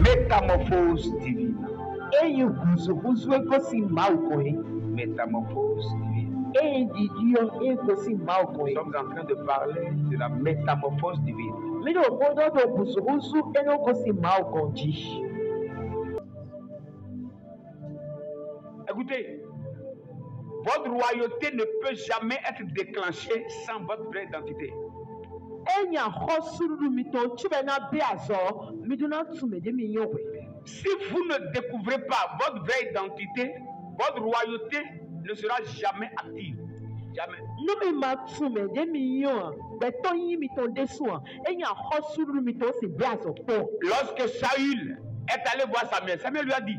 Métamorphose divine. Métamorphose divine. Nous sommes en train de parler de la métamorphose divine. Écoutez, votre royauté ne peut jamais être déclenchée sans votre vraie identité. Si vous ne découvrez pas votre vraie identité, votre royauté ne sera jamais active. Jamais. Lorsque Saül est allé voir Samuel, Samuel lui a dit,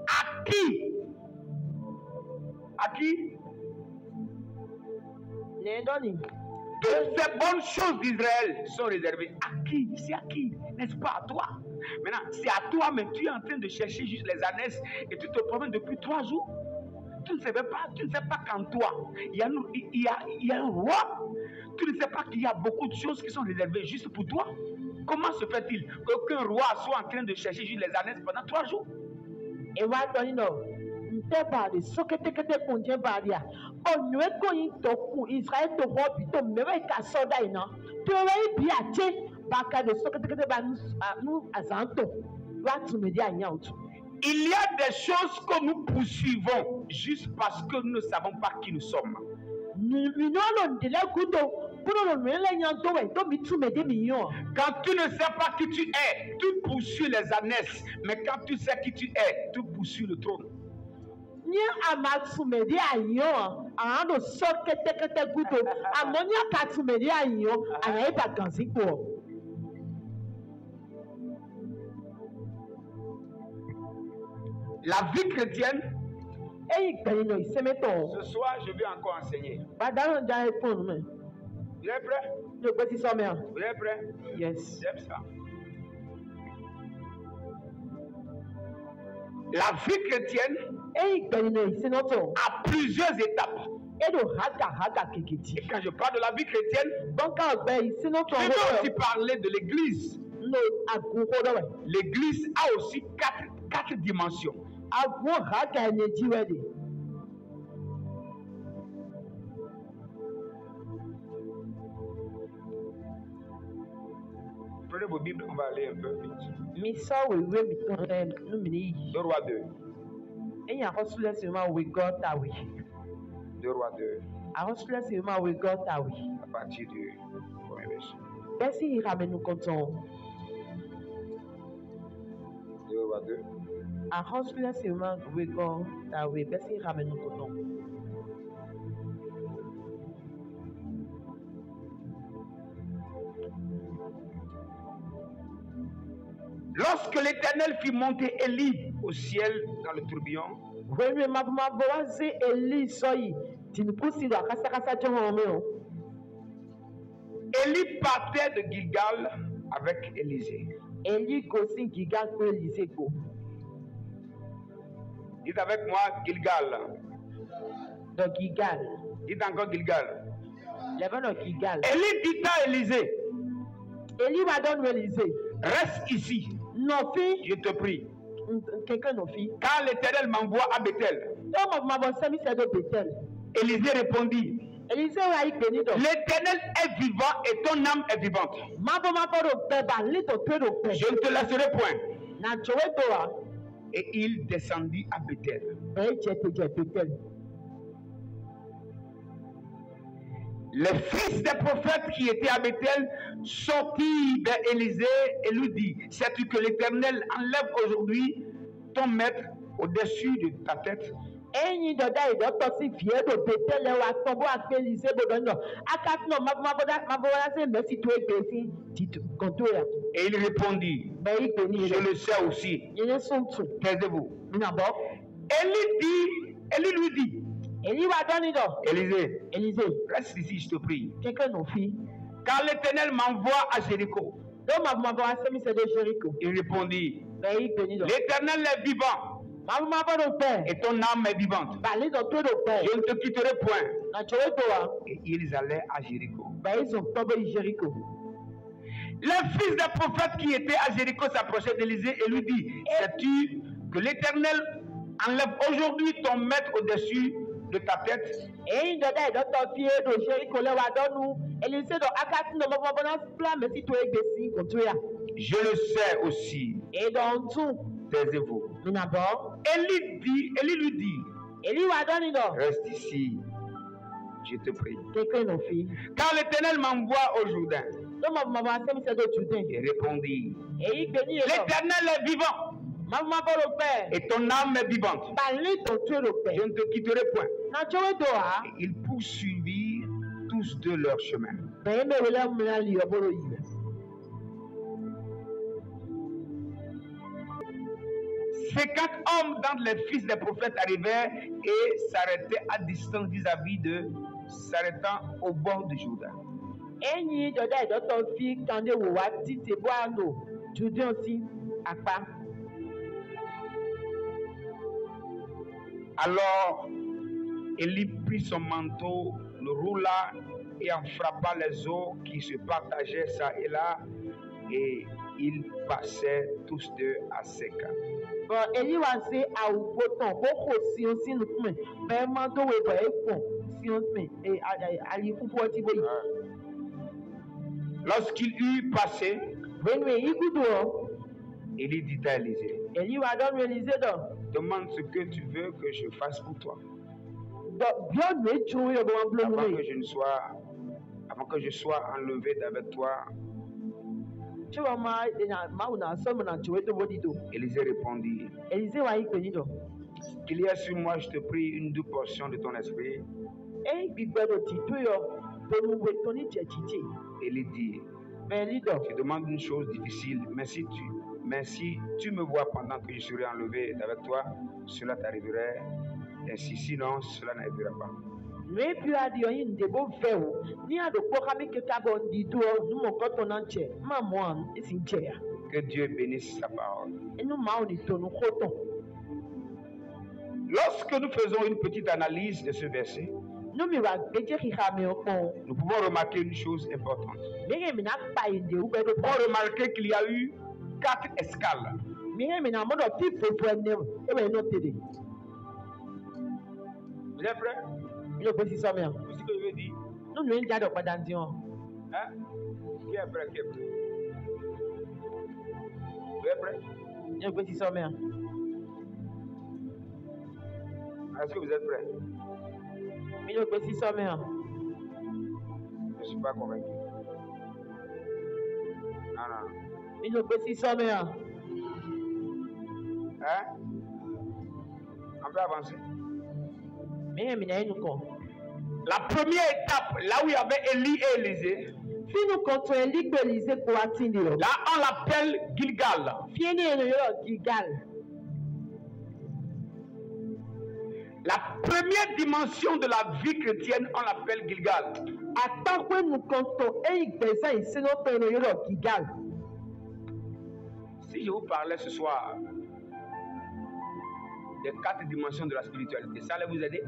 à qui toutes ces bonnes choses d'Israël sont réservées. À qui? C'est à qui? N'est-ce pas à toi? Maintenant, c'est à toi, mais tu es en train de chercher juste les ânesses et tu te promènes depuis 3 jours. Tu ne sais pas qu'en toi, il y a un roi. Tu ne sais pas qu'il y a beaucoup de choses qui sont réservées juste pour toi. Comment se fait-il qu'aucun roi soit en train de chercher juste les ânesses pendant 3 jours? Il y a des choses que nous poursuivons juste parce que nous ne savons pas qui nous sommes. Quand tu ne sais pas qui tu es, tu poursuis les ânesses. Mais quand tu sais qui tu es, tu poursuis le trône. La vie chrétienne, ce soir je vais encore enseigner. Vous êtes prêts? Vous êtes prêts? Yes. J'aime ça. La vie chrétienne a plusieurs étapes. Et quand je parle de la vie chrétienne, je vais aussi parler de l'église. L'église a aussi quatre dimensions. Prenez vos Bibles, on va aller un peu vite. 2 Rois 2. 2 Rois 2. À partir du premier verset. 2 Rois 2. Lorsque l'Éternel fit monter Élie au ciel dans le tourbillon, Élie partait de Gilgal avec Élisée. Dites avec moi Gilgal. Dites encore Gilgal. Élie dit à Élisée, reste ici. Je te prie. Car l'Éternel m'envoie à Bethel. Élisée répondit, l'Éternel est vivant et ton âme est vivante. Je ne te laisserai point. Et il descendit à Bethel. Les fils des prophètes qui étaient à Bethel sortirent d'Élisée et lui dit, sais-tu que l'Éternel enlève aujourd'hui ton maître au-dessus de ta tête? Et il répondit, je le sais aussi. Taisez-vous. Élie lui dit, Élisée, reste ici, je te prie. Car l'Éternel m'envoie à Jéricho. Il répondit, l'Éternel est vivant et ton âme est vivante. Je ne te quitterai point. Et ils allaient à Jéricho. Les fils des prophètes qui étaient à Jéricho s'approchaient d'Élisée et lui dit, sais-tu que l'Éternel enlève aujourd'hui ton maître au-dessus de ta tête? Je le sais aussi. Taisez-vous. Élie lui dit, reste ici, je te prie. Car l'Éternel m'envoie au Jourdain. Il répondit, l'Éternel est vivant et ton âme est vivante. Je ne te quitterai point. Et ils poursuivirent tous deux leur chemin. 50 hommes d'entre les fils des prophètes arrivèrent et s'arrêtaient à distance vis-à-vis de, s'arrêtant au bord du Jourdain. Alors, Élie prit son manteau, le roula et en frappa les eaux qui se partageaient ça et là, et ils passaient tous deux à sec. Lorsqu'il eut passé, Élie dit à Élisée, demande ce que tu veux que je fasse pour toi. Avant que je sois enlevé d'avec toi. Élisée répondit, qu'il y a sur moi, je te prie, une double portion de ton esprit. Élie dit, tu demandes une chose difficile, mais si tu me vois pendant que je serai enlevé d'avec toi, cela t'arriverait, ainsi sinon cela n'arrivera pas. Que Dieu bénisse sa parole. Lorsque nous faisons une petite analyse de ce verset, nous pouvons remarquer une chose importante. Nous pouvons remarquer qu'il y a eu 4 escales. Vous êtes prêts? Vous savez ce que je veux dire? Hein? Qui est prêt? Qui est prêt? Vous êtes prêts? Est-ce que vous êtes prêts? Je ne suis pas convaincu. Non. Hein? On peut avancer. La première étape, là où il y avait Élie et Élisée, là on l'appelle Gilgal. La première dimension de la vie chrétienne, on l'appelle Gilgal. Si je vous parlais ce soir des 4 dimensions de la spiritualité, ça allait vous aider?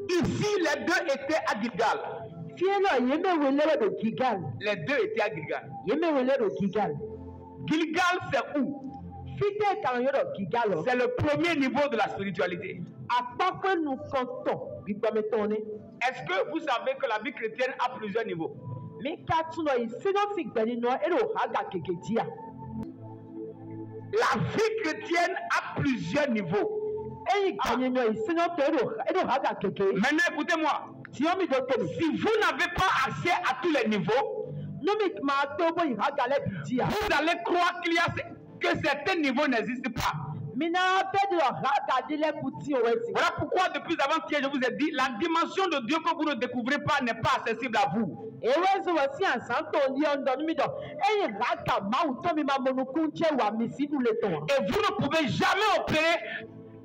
Ici, les deux étaient à Gilgal. Les deux étaient à Gilgal. Gilgal, c'est où? C'est le premier niveau de la spiritualité. Est-ce que vous savez que la vie chrétienne a plusieurs niveaux? La vie chrétienne a plusieurs niveaux. Maintenant, écoutez-moi. Si vous n'avez pas accès à tous les niveaux, vous allez croire que certains niveaux n'existent pas. Voilà pourquoi depuis avant-hier je vous ai dit, la dimension de Dieu que vous ne découvrez pas n'est pas accessible à vous. Et vous ne pouvez jamais opérer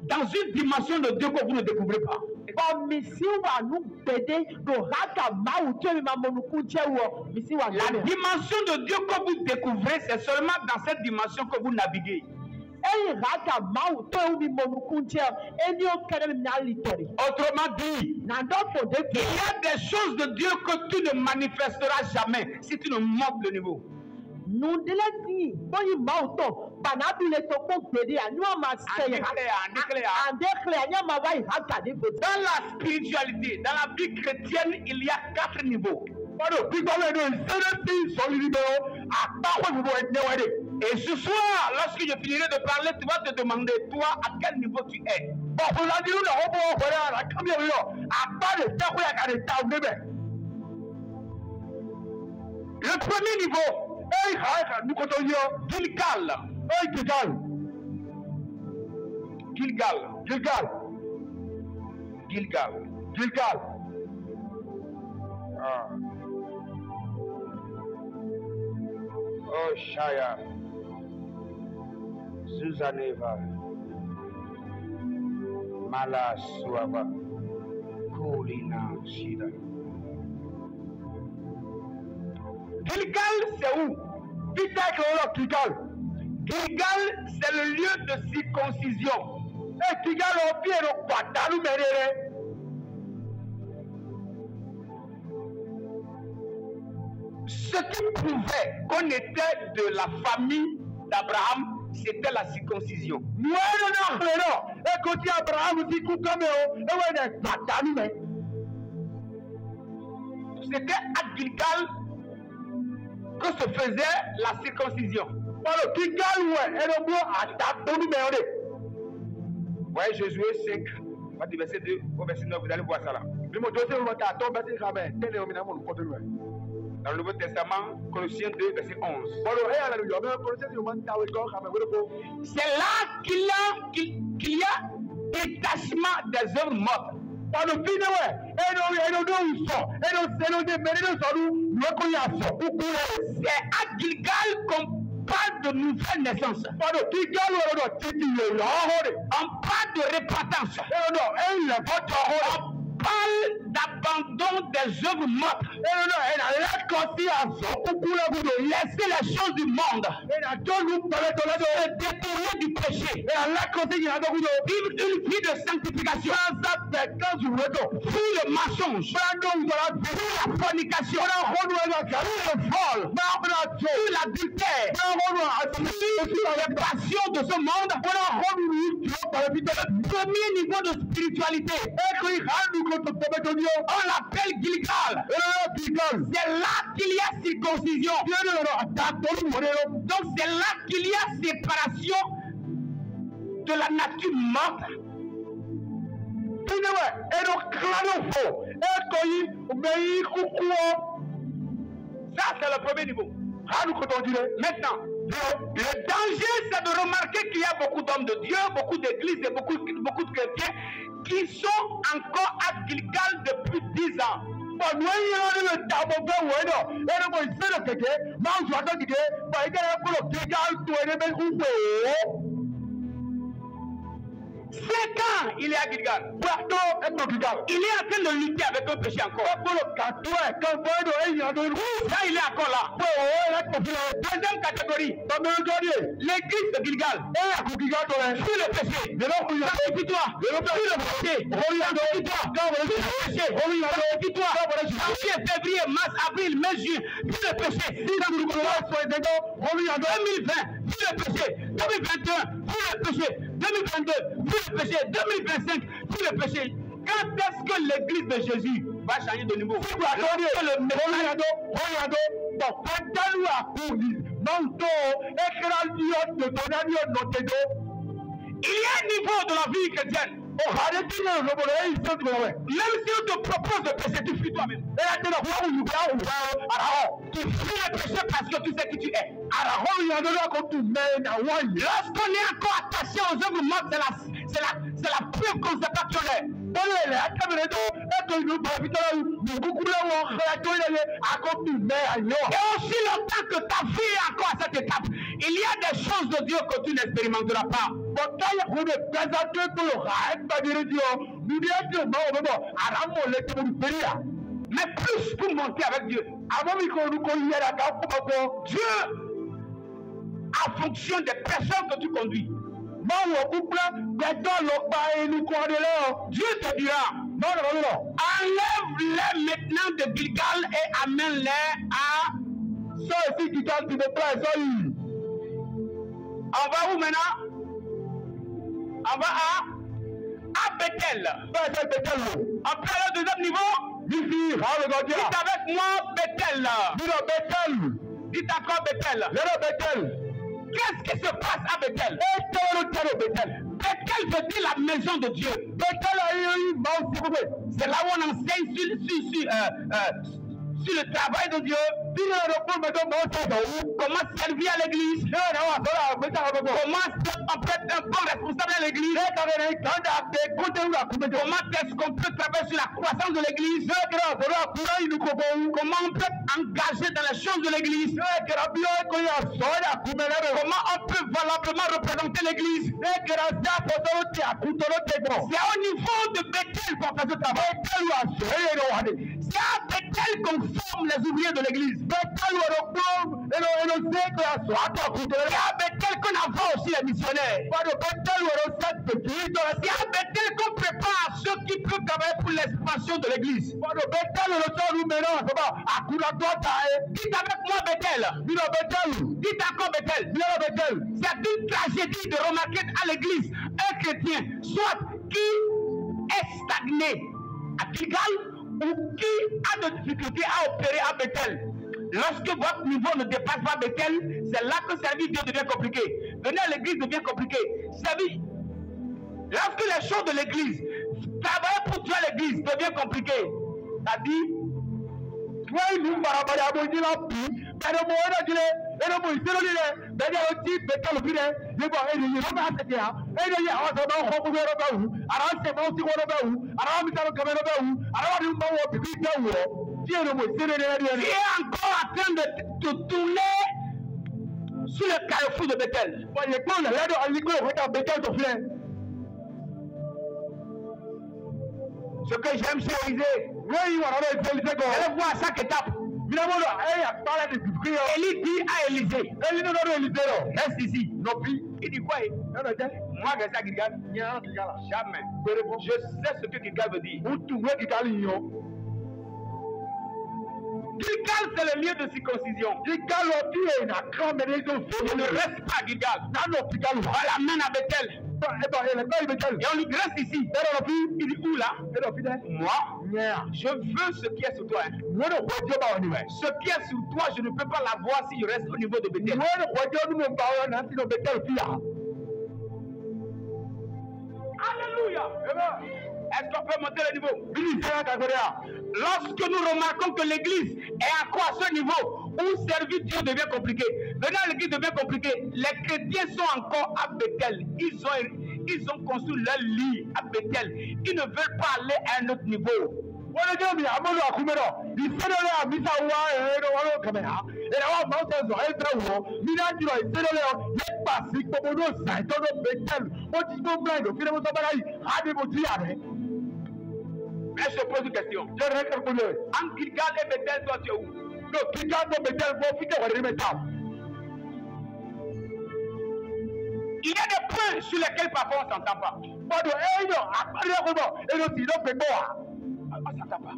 dans une dimension de Dieu que vous ne découvrez pas. La dimension de Dieu que vous découvrez, c'est seulement dans cette dimension que vous naviguez. Autrement dit, il y a des choses de Dieu que tu ne manifesteras jamais si tu ne montes le niveau. Dans la spiritualité, dans la vie chrétienne, il y a 4 niveaux. Et ce soir, lorsque je finirai de parler, tu vas te demander, toi, à quel niveau tu es. Le premier niveau, Gilgal. Ah. Oh, Shaya. Zuzaneva. Mala Suava. Kolina Shida. Gilgal, c'est où? Gilgal, c'est le lieu de circoncision. Ce qui prouvait qu'on était de la famille d'Abraham, c'était la circoncision. C'était à Gilgal que se faisait la circoncision. Voyez Josué 5, du verset 2 au verset 9, vous allez voir ça là. Dans le Nouveau Testament, Colossiens 2, verset 11. C'est là qu'il y a détachement des œuvres mortes. C'est à Gilgal qu'on parle de nouvelle naissance. On parle de repentance. On parle d'abandon des œuvres mortes. Laisser les choses du monde. Se détourner du péché. Vivre une vie de sanctification. Fuir le mensonge. Fuir la fornication. Fuir le vol. Fuir l'adultère. Fuir les passions de ce monde. Le premier niveau de spiritualité, on l'appelle Gilgal. C'est là qu'il y a circoncision. Donc c'est là qu'il y a séparation de la nature morte. Ça c'est le premier niveau. Maintenant, le danger c'est de remarquer qu'il y a beaucoup d'hommes de Dieu, beaucoup d'églises et beaucoup de chrétiens qui sont encore à Gilgal depuis 10 ans. C'est quand il est à Gilgal. Il est en train de lutter avec un péché encore. Ça, il est encore là. Deuxième catégorie. L'église de Gilgal. Sur le péché. Sanctifie-toi. Sur le péché. Sanctifie-toi. Janvier, février, mars, avril, mai, juin. Sur le péché. 2020. Sur le péché. 2021. Sur le péché. 2022. Sur le péché. 2025. Sur le péché. Quand est-ce que l'église de Jésus va changer de niveau? Il y a un niveau de la vie chrétienne. Même si on te propose de péché, tu fuis toi-même. Tu fuis le péché parce que tu sais qui tu es. Lorsqu'on est encore attaché aux œuvres mortes, c'est la preuve qu'on ne sait pas qui on est. Et aussi longtemps que ta vie est encore à cette étape, il y a des choses de Dieu que tu n'expérimenteras pas. Mais plus pour monter avec Dieu. Dieu, en fonction des personnes que tu conduis, Dieu te dira, enlève-les maintenant de Gilgal et amène-les à... On va où maintenant? On va à Bethel. On prend le deuxième niveau. Dites avec moi Bethel. Dites encore Bethel. Qu'est-ce qui se passe à Bethel? Bethel veut dire la maison de Dieu. C'est là où on enseigne sur le travail de Dieu. Comment servir à l'église? Comment on peut être un bon responsable à l'église? Comment est-ce qu'on peut travailler sur la croissance de l'église? Comment on peut être engagé dans les choses de l'église? Comment on peut valablement représenter l'église? C'est au niveau de Bethel qu'on fait ce travail. C'est à Bethel qu'on forme les ouvriers de l'église. C'est à Bethel qu'on envoie aussi les missionnaires. C'est à Bethel qu'on prépare ceux qui peuvent travailler pour l'expansion de l'église. Dites avec moi Bethel. Dites encore Bethel. C'est une tragédie de remarquer à l'église un chrétien, soit qui est stagné à Gilgal ou qui a de difficultés à opérer à Bethel. Lorsque votre niveau ne dépasse pas Bethel, c'est là que servir Dieu devient compliqué. Venir à l'église devient compliqué. Servir. Lorsque les choses de l'église, travailler pour Dieu à l'église devient compliqué. C'est-à-dire, tu es encore en train de te tourner sur le carrefour de Bethel. Ce que j'aime chez Élisée, allez voir chaque étape. Élie dit à Élisée, reste ici. Il dit quoi? Moi, je sais Gilgal. Jamais. Je sais ce que Gilgal veut dire. Gilgal, c'est le lieu de circoncision. Il ne reste pas à Gilgal. On l'amène à Bethel. Et on lui reste ici. Il dit où là? Moi, je veux ce qui est sur toi. Ce qui est sur toi, je ne peux pas l'avoir si je reste au niveau de Bethel. Alléluia. Est-ce qu'on peut monter le niveau? Lorsque nous remarquons que l'église est encore à ce niveau où servir Dieu devient compliqué, venir à l'église devient compliqué, les chrétiens sont encore à Bethel. Ils ont construit leur lit à Bethel. Ils ne veulent pas aller à un autre niveau. Mais je te pose une question. En Gilgal et Bethel, toi tu es où? Il y a des points sur lesquels parfois on ne s'entend pas. On ne s'entend pas.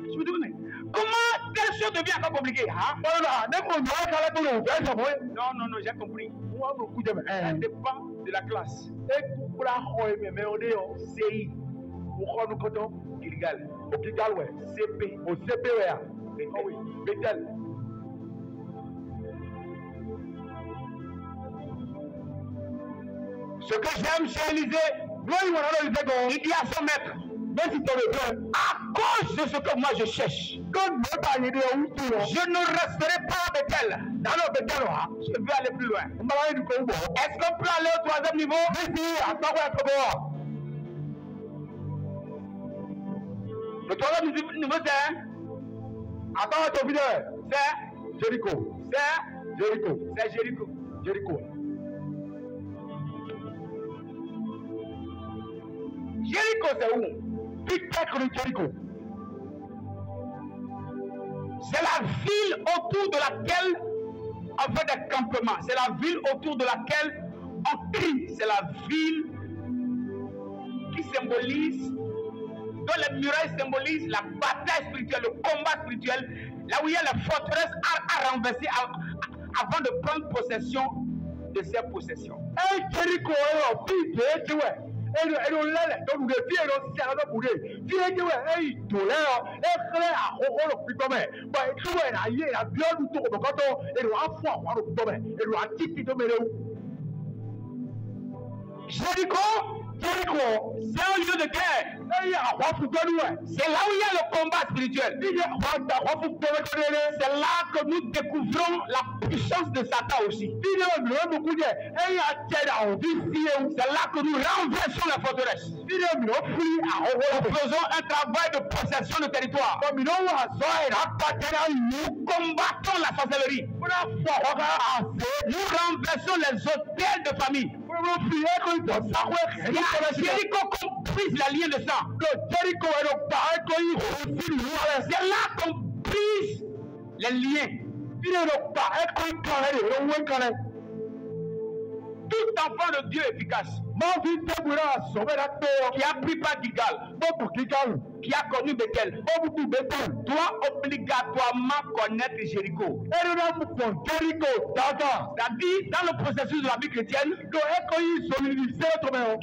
Je me demande, comment telle chose devient encore compliquée? Non, j'ai compris. Ça dépend de la classe. CI. Gilgal. CP. Bethel. Ce que j'aime chez Élisée, il dit à son maître, à cause de ce que moi je cherche, je ne resterai pas à Bethel. Je veux aller plus loin. Est-ce qu'on peut aller au troisième niveau? Le troisième niveau c'est Jéricho. C'est Jéricho. Jéricho, c'est où? C'est la ville autour de laquelle on fait des campements. C'est la ville autour de laquelle on crie, c'est la ville qui symbolise, dont les murailles symbolisent la bataille spirituelle, le combat spirituel, là où il y a la forteresse à renverser avant de prendre possession de ses possessions. Jéricho, c'est un lieu de guerre. C'est là où il y a le combat spirituel. C'est là que nous découvrons la puissance de Satan aussi. C'est là que nous renversons la forteresse. Nous faisons un travail de possession de territoire. Nous combattons la sorcellerie. Nous renversons les hôtels de famille. Jéricho comprise la ligne de sang. C'est là qu'on brise les liens. Tout enfant de Dieu efficace qui a pris part d'Igal, qui a connu Bethel, doit obligatoirement connaître Jéricho. C'est-à-dire, dans le processus de la vie chrétienne,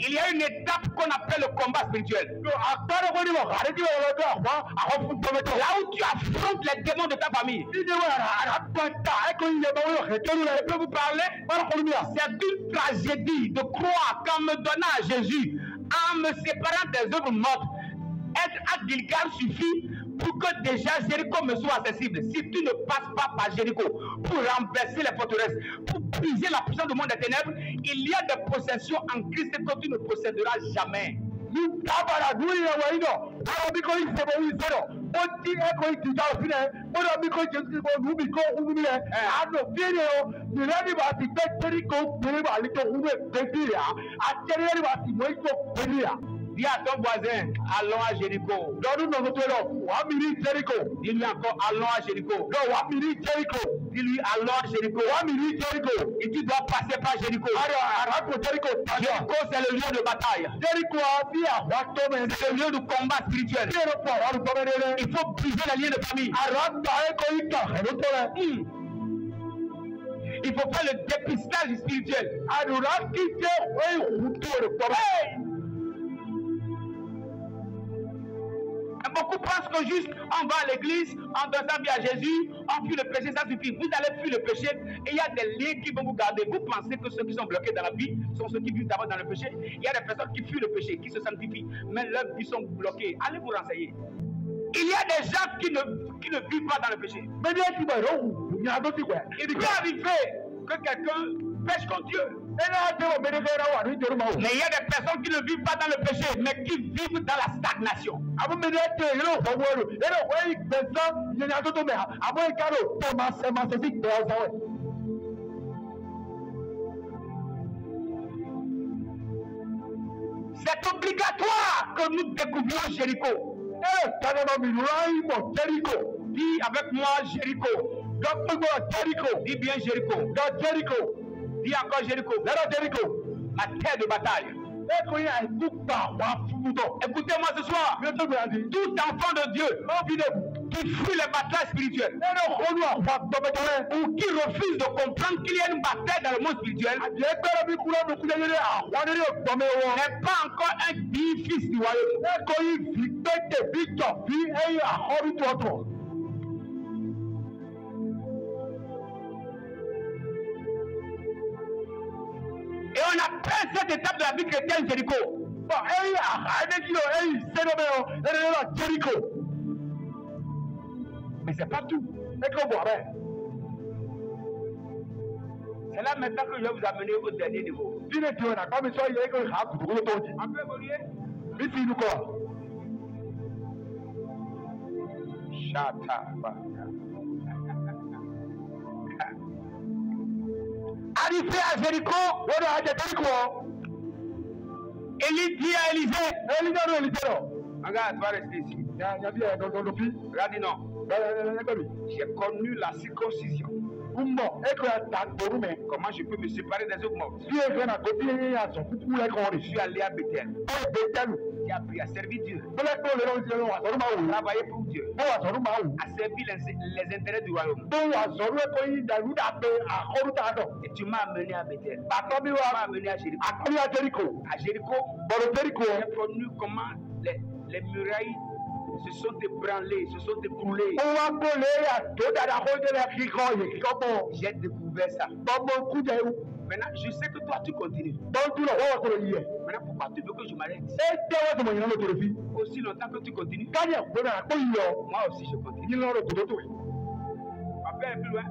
il y a une étape qu'on appelle le combat spirituel. Là où tu affrontes les démons de ta famille. Je peux vous parler? C'est une tragédie de croire qu'en me donnant à Jésus, en me séparant des œuvres mortes, être à Gilgal suffit pour que déjà Jéricho me soit accessible. Si tu ne passes pas par Jéricho pour renverser les forteresses, pour briser la puissance du monde des ténèbres, il y a des possessions en Christ que tu ne posséderas jamais. Dis à ton voisin, allons à Jéricho. Dis-lui encore, allons à Jéricho. Dis-lui, allons à Jéricho. Et tu dois passer par Jéricho. Jéricho, c'est le lieu de bataille. C'est le lieu de combat spirituel. Il faut briser la ligne de famille. Il faut faire le dépistage spirituel. Beaucoup pensent que juste on va à l'église, on donne sa vie à Jésus, on fuit le péché, ça suffit. Vous allez fuir le péché et il y a des liens qui vont vous garder. Vous pensez que ceux qui sont bloqués dans la vie sont ceux qui vivent d'abord dans le péché. Il y a des personnes qui fuient le péché, qui se sanctifient, mais leurs vies sont bloquées. Allez vous renseigner. Il y a des gens qui ne vivent pas dans le péché. Il peut arriver que quelqu'un pêche contre Dieu. Mais il y a des personnes qui ne vivent pas dans le péché, mais qui vivent dans la stagnation. C'est obligatoire que nous découvrions Jéricho. Dis avec moi Jéricho. Dis bien Jéricho. Dis encore Jéricho. La terre de bataille. Écoutez-moi ce soir. Tout enfant de Dieu qui fuit les batailles spirituelles ou qui refuse de comprendre qu'il y a une bataille dans le monde spirituel n'est pas encore un digne fils du royaume. Et on appelle cette étape de la vie chrétienne Jéricho. Mais c'est pas tout. C'est là maintenant que je vais vous amener au dernier niveau. On peut évoluer? Arrivé à Jéricho, Élie dit à Élisée, regarde, tu vas rester ici. Regarde, non. J'ai connu la circoncision. Comment je peux me séparer des augmentes? Si je suis allé à Bethel. J'ai appris à servir Dieu. Travailler pour Dieu. À servir les intérêts du royaume. Et tu m'as amené à Bethel. Tu m'as amené à Jéricho. À Jéricho, j'ai connu comment les murailles se sont ébranlées, se sont écroulées. J'ai découvert ça. Maintenant, je sais que toi, tu continues. Maintenant, pourquoi tu veux que je m'arrête? Aussi longtemps que tu continues, moi aussi je continue. On va faire plus loin.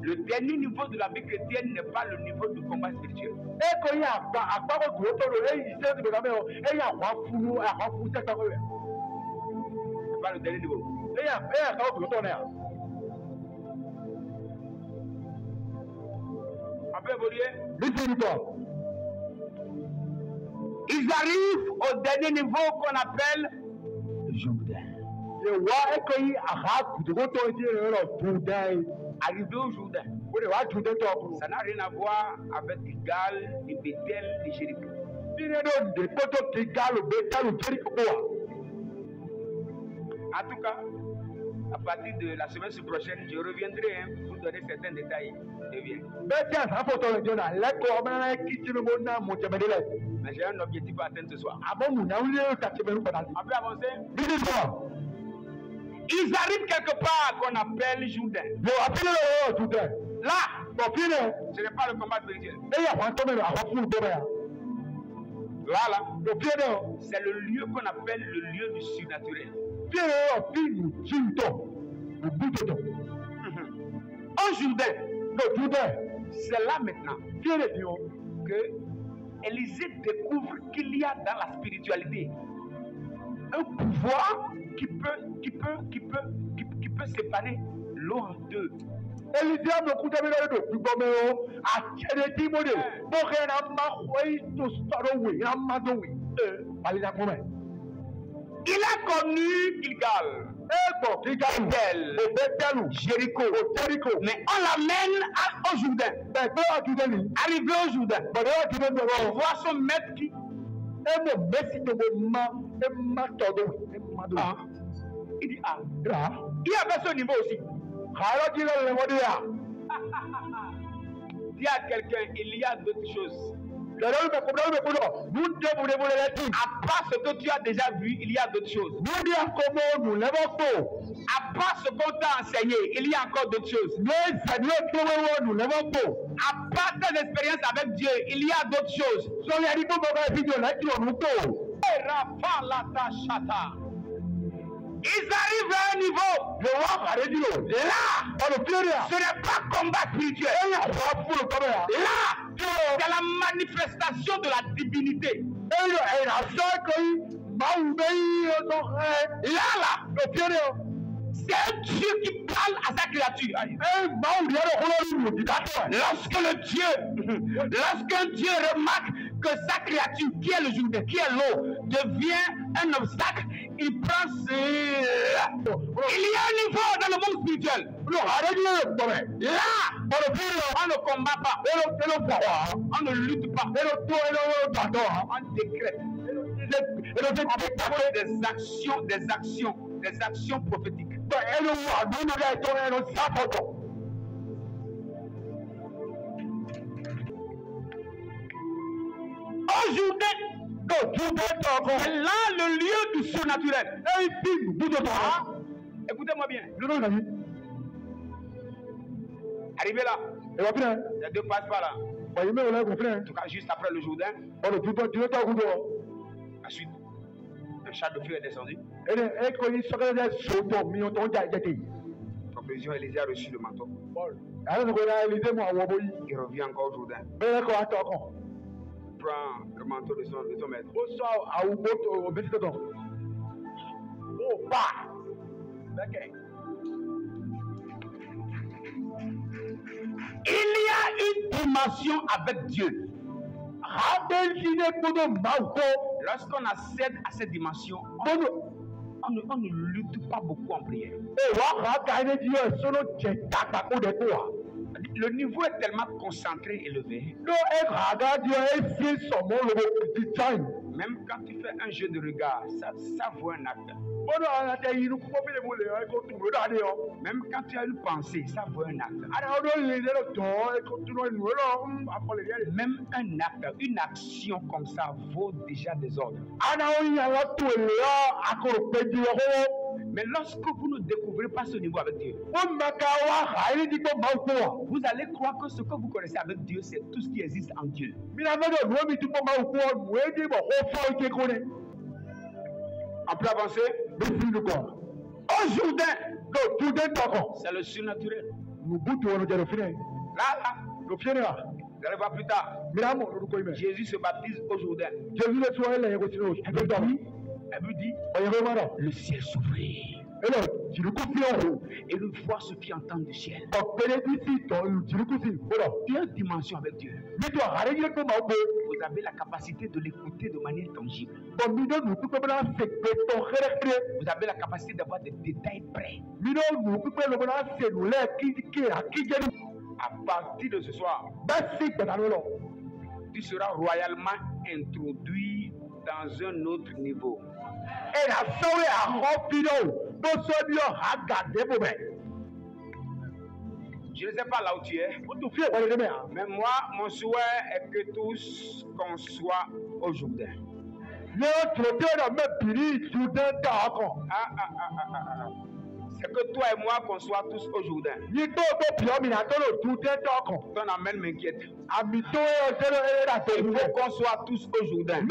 Le dernier niveau de la vie chrétienne n'est pas le niveau du combat spirituel. C'est pas le dernier niveau. On peut évoluer. Ils arrivent au dernier niveau qu'on appelle le Jourdain. Arrivé au Jourdain, ça n'a rien à voir avec Gilgal, et Bethel et Jéricho. En tout cas, à partir de la semaine prochaine, je reviendrai pour donner certains détails. Je viens. Mais j'ai un objectif à atteindre ce soir. On peut avancer. Ils arrivent quelque part qu'on appelle Jourdain. Là, ce n'est pas le combat spirituel. Là, c'est le lieu qu'on appelle le lieu du surnaturel. En Jourdain, c'est là maintenant que Élisée découvre qu'il y a dans la spiritualité un pouvoir qui peut séparer l'eau en deux. Il a connu Gilgal, Bethel, Jéricho, mais on l'amène au Jourdain. Arrivé au Jourdain, on voit son maître qui il dit il y avait ce niveau aussi. Dis à quelqu'un, il y a d'autres choses. À part ce que tu as déjà vu, il y a d'autres choses. À part ce qu'on t'a enseigné, il y a encore d'autres choses. À part tes expériences avec Dieu, il y a d'autres choses. Ils arrivent à un niveau. Là, ce n'est pas combat spirituel. Là, c'est la manifestation de la divinité. Là, c'est un Dieu qui parle à sa créature. Lorsqu'un Dieu remarque que sa créature, qui est le Jourdain, qui est l'eau, devient un obstacle, il prend il y a un niveau dans le monde spirituel. Là, on ne combat pas, on ne lutte pas, on décrète. On parle des actions prophétiques. Aujourd'hui, c'est là le lieu du surnaturel. Écoutez-moi bien. Arrivé là, les deux passent par là. En tout cas, juste après le Jourdain. Ensuite, un char de feu est descendu. Conclusion, Élisée a reçu le manteau. Il revient encore au Jourdain. Prend le manteau de son maître. Il y a une dimension avec Dieu. Lorsqu'on accède à cette dimension, on ne lutte pas beaucoup en prière. Le niveau est tellement concentré, élevé. Même quand tu fais un jeu de regard, ça vaut un acte. Même quand tu as une pensée, ça vaut un acte. Même un acte, une action comme ça vaut déjà des ordres. Mais lorsque vous ne découvrez pas ce niveau avec Dieu, vous allez croire que ce que vous connaissez avec Dieu, c'est tout ce qui existe en Dieu. On peut avancer? Aujourd'hui, c'est le surnaturel. Là, vous allez voir plus tard. Jésus se baptise aujourd'hui. Elle me dit, le ciel s'ouvrit. Et une voix se fit entendre du ciel. Il y a une dimension avec Dieu. Vous avez la capacité de l'écouter de manière tangible. Vous avez la capacité d'avoir des détails près. À partir de ce soir, tu seras royalement introduit dans un autre niveau. Je ne sais pas là où tu es, mais moi, mon souhait est que tous qu'on soit aujourd'hui. C'est que toi et moi qu'on soit tous aujourd'hui. Ton amène m'inquiète. Il faut qu'on soit tous aujourd'hui.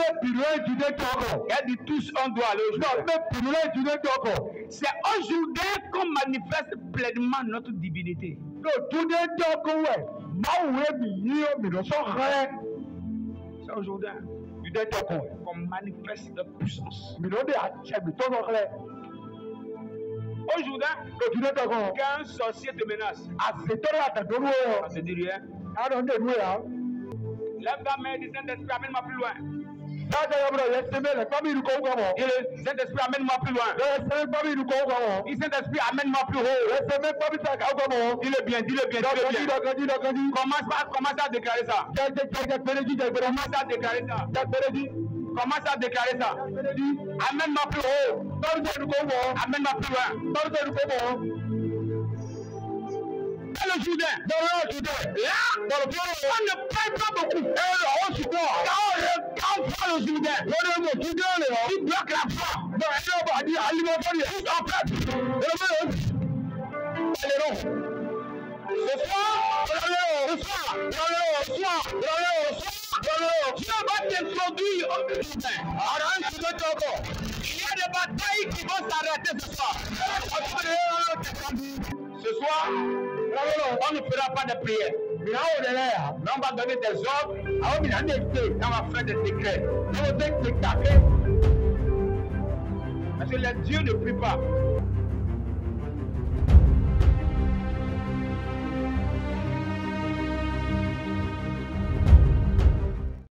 Elle dit tous, on doit aller aujourd'hui. C'est aujourd'hui qu'on manifeste pleinement notre divinité. C'est aujourd'hui qu'on manifeste notre puissance. Aujourd'hui, qu'un sorcier te menace, ça ne dit rien. Lève ta main et dis, Saint-Esprit, amène-moi plus loin. Saint-Esprit, amène-moi plus loin. Dis, Saint-Esprit, amène-moi plus haut. Dis-le bien, dis-le bien, dis-le bien. Commence à déclarer ça. Commence à déclarer ça. Commence à déclarer ça. Amène-moi plus haut. Amène-moi plus loin. Le Jourdain. Là, on ne parle pas beaucoup. Quand on voit le Jourdain, il bloque la foi. Ce soir, Dieu va t'introduire au Jourdain. Il y a des batailles qui vont s'arrêter ce soir. Ce soir, on ne fera pas de prière. Mais on va donner des ordres. On va faire des décrets. Parce que les dieux ne prient pas.